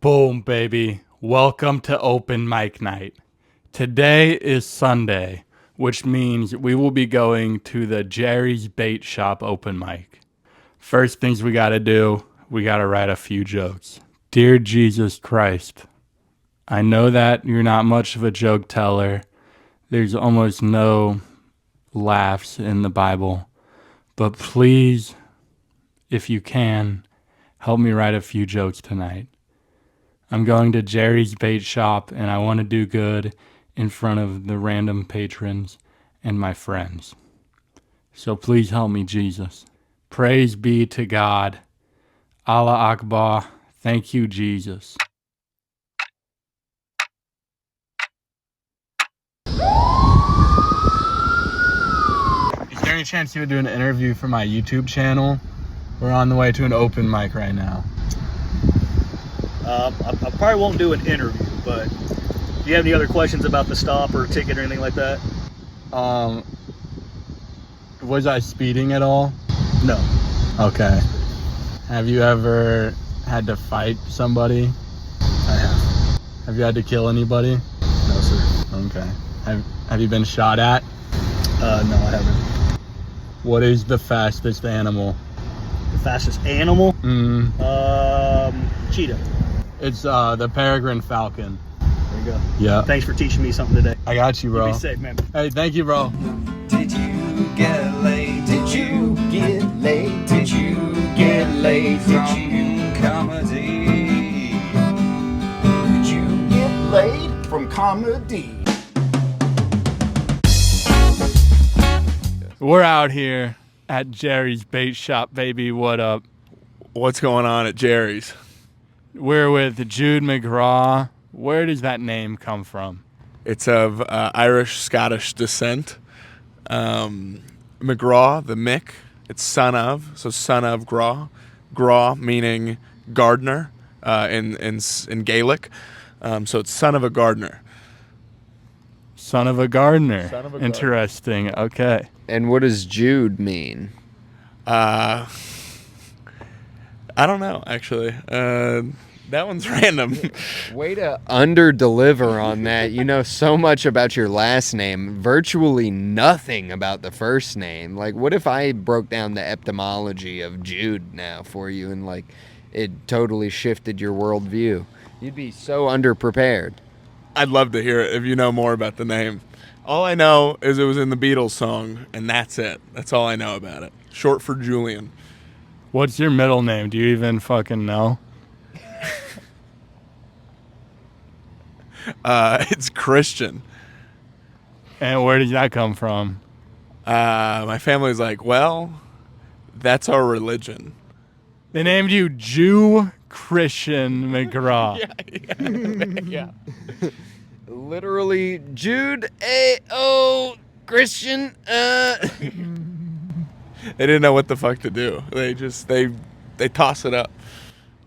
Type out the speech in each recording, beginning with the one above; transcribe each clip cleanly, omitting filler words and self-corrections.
Boom, baby. Welcome to Open Mic Night. Today is Sunday, which means we will be going to the Jerry's Bait Shop open mic. First things we gotta do, we gotta write a few jokes. Dear Jesus Christ, I know that you're not much of a joke teller. There's almost no laughs in the Bible. But please, if you can, help me write a few jokes tonight. I'm going to Jerry's Bait Shop and I want to do good in front of the random patrons and my friends. So please help me, Jesus. Praise be to God. Allah Akbar. Thank you, Jesus. Is there any chance you would do an interview for my YouTube channel? We're on the way to an open mic right now. I probably won't do an interview, but do you have any other questions about the stop or ticket or anything like that? Was I speeding at all? No. Okay. Have you ever had to fight somebody? I have. Have you had to kill anybody? No, sir. Okay. Have you been shot at? No, I haven't. What is the fastest animal? The fastest animal? Cheetah. It's the peregrine falcon. There you go. Yeah. Thanks for teaching me something today. I got you, bro. You be safe, man. Hey, thank you, bro. Did you get laid? Did you get laid? Did you get laid from comedy? Did you get laid from comedy? We're out here at Jerry's Bait Shop, baby. What up? What's going on at Jerry's? We're with Jude McGraw. Where does that name come from? It's of Irish-Scottish descent. McGraw, the Mick, it's son of, so son of Graw. Graw meaning gardener in Gaelic. So it's son of a gardener. Son of a gardener. Son of a gardener. Interesting. Okay. And what does Jude mean? I don't know, actually. That one's random. Way to under-deliver on that. You know so much about your last name, virtually nothing about the first name. Like, what if I broke down the etymology of Jude now for you and, like, it totally shifted your worldview? You'd be so underprepared. I'd love to hear it if you know more about the name. All I know is it was in the Beatles song, and that's it. That's all I know about it. Short for Julian. What's your middle name? Do you even fucking know? It's Christian. And where did that come from? My family's like, well, that's our religion. They named you Jew Christian McGraw. Yeah. Literally, Jude A.O. Christian. They didn't know what the fuck to do. They toss it up.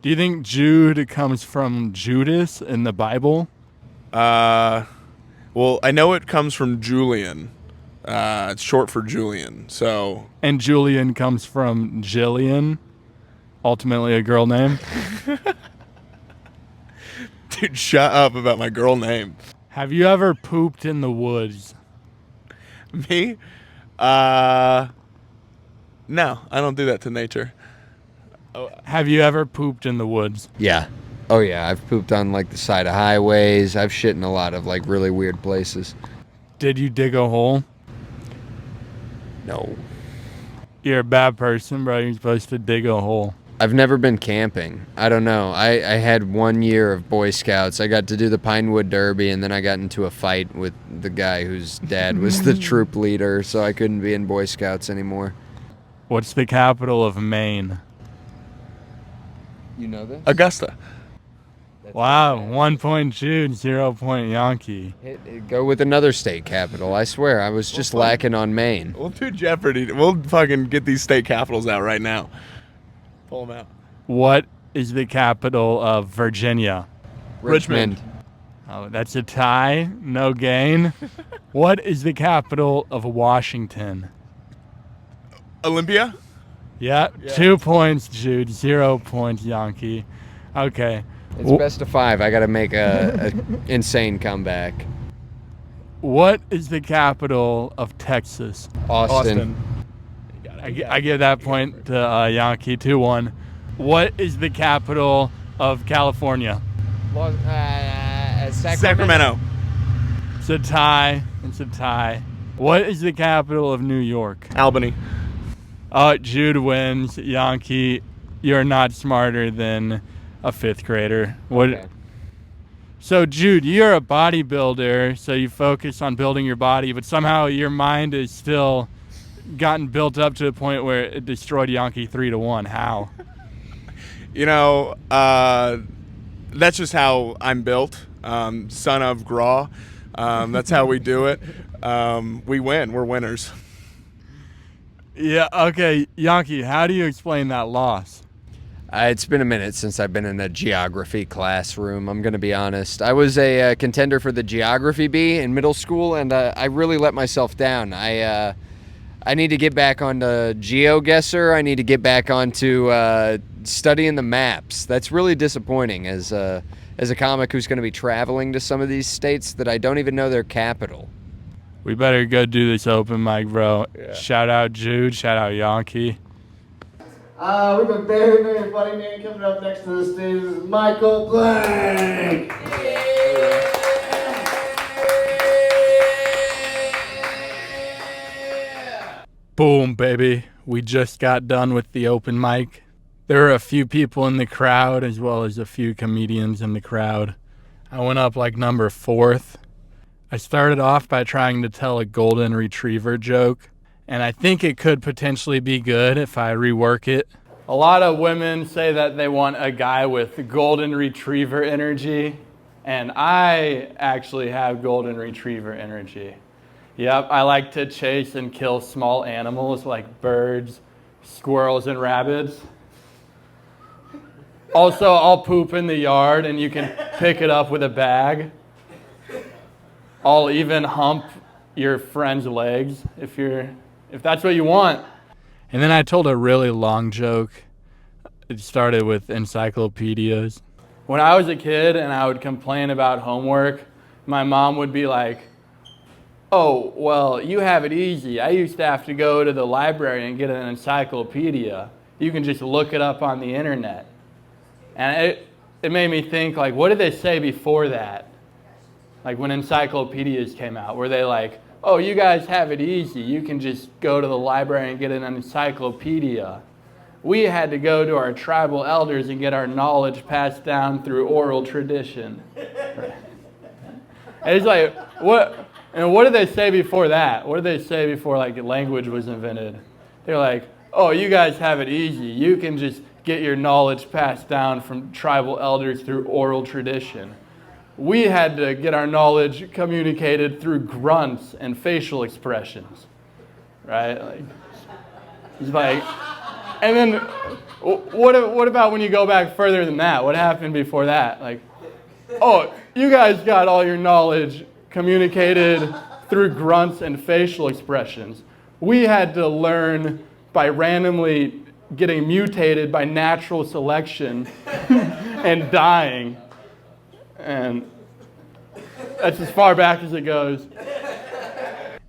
Do you think Jude comes from Judas in the Bible? Well, I know it comes from Julian. It's short for Julian. So And Julian comes from Jillian, ultimately a girl name. dude, shut up about my girl name. Have you ever pooped in the woods? Me? No, I don't do that to nature. Have you ever pooped in the woods? Yeah. Oh, yeah. I've pooped on, like, the side of highways. I've shit in a lot of, like, really weird places. Did you dig a hole? No. You're a bad person, bro. You're supposed to dig a hole. I've never been camping. I don't know. I had 1 year of Boy Scouts. I got to do the Pinewood Derby, and then I got into a fight with the guy whose dad was the troop leader, so I couldn't be in Boy Scouts anymore. What's the capital of Maine? You know this? Augusta. Wow, 1 point Jude, 0 point Yankee. Go with another state capital. I swear, I was just lacking on Maine. We'll do Jeopardy. We'll fucking get these state capitals out right now. Pull them out. What is the capital of Virginia? Richmond. Oh, that's a tie. No gain. What is the capital of Washington? Olympia? Yeah, 2 points, Jude. 0 points, Yankee. Okay. It's best of 5. I got to make a insane comeback. What is the capital of Texas? Austin. I give that point to Yankee 2-1. What is the capital of California? Sacramento. It's a tie. It's a tie. What is the capital of New York? Albany. Jude wins. Yankee, you're not smarter than a 5th grader. What? Okay. So, Jude, you're a bodybuilder, so you focus on building your body, but somehow your mind is still gotten built up to the point where it destroyed Yankee 3-1. How? You know, that's just how I'm built. Son of Graw. That's how we do it. We win. We're winners. Yeah, okay. Yankee, how do you explain that loss? It's been a minute since I've been in a geography classroom, I'm going to be honest. I was a contender for the geography bee in middle school, and I really let myself down. I need to get back onto GeoGuessr. I need to get back onto studying the maps. That's really disappointing as a comic who's going to be traveling to some of these states that I don't even know their capital. We better go do this open mic, bro. Yeah. Shout out Jude. Shout out Yankee. We have a very, very funny man coming up next to the stage. This is Michael Blank. Boom, baby. We just got done with the open mic. There were a few people in the crowd as well as a few comedians in the crowd. I went up like number 4th. I started off by trying to tell a golden retriever joke, and I think it could potentially be good if I rework it. A lot of women say that they want a guy with golden retriever energy, and I actually have golden retriever energy. Yep, I like to chase and kill small animals like birds, squirrels, and rabbits. Also, I'll poop in the yard and you can pick it up with a bag. I'll even hump your friend's legs if that's what you want. And then I told a really long joke. It started with encyclopedias. When I was a kid and I would complain about homework, my mom would be like, "Oh, well, you have it easy. I used to have to go to the library and get an encyclopedia. You can just look it up on the internet." And it made me think, like, what did they say before that? Like when encyclopedias came out, were they like, "Oh, you guys have it easy. You can just go to the library and get an encyclopedia. We had to go to our tribal elders and get our knowledge passed down through oral tradition." Right. And it's like, what? And what did they say before that? What did they say before like language was invented? They're like, "Oh, you guys have it easy. You can just get your knowledge passed down from tribal elders through oral tradition. We had to get our knowledge communicated through grunts and facial expressions." Right? Like, it's like, and then what about when you go back further than that? What happened before that? Like, "Oh, you guys got all your knowledge communicated through grunts and facial expressions. We had to learn by randomly getting mutated by natural selection and dying." And that's as far back as it goes.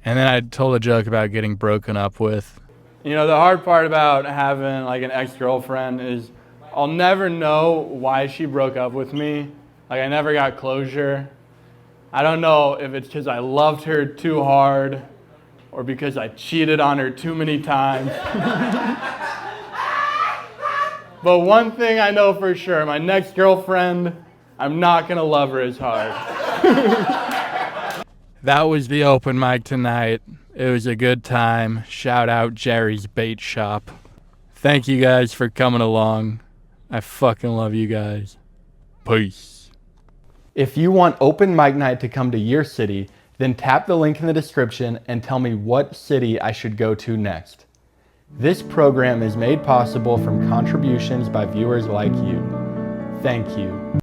And then I told a joke about getting broken up with. You know, the hard part about having like an ex-girlfriend is I'll never know why she broke up with me. Like, I never got closure. I don't know if it's because I loved her too hard or because I cheated on her too many times. But one thing I know for sure, my next girlfriend, I'm not going to love her as hard. That was the open mic tonight. It was a good time. Shout out Jerry's Bait Shop. Thank you guys for coming along. I fucking love you guys. Peace. If you want open mic night to come to your city, then tap the link in the description and tell me what city I should go to next. This program is made possible from contributions by viewers like you. Thank you.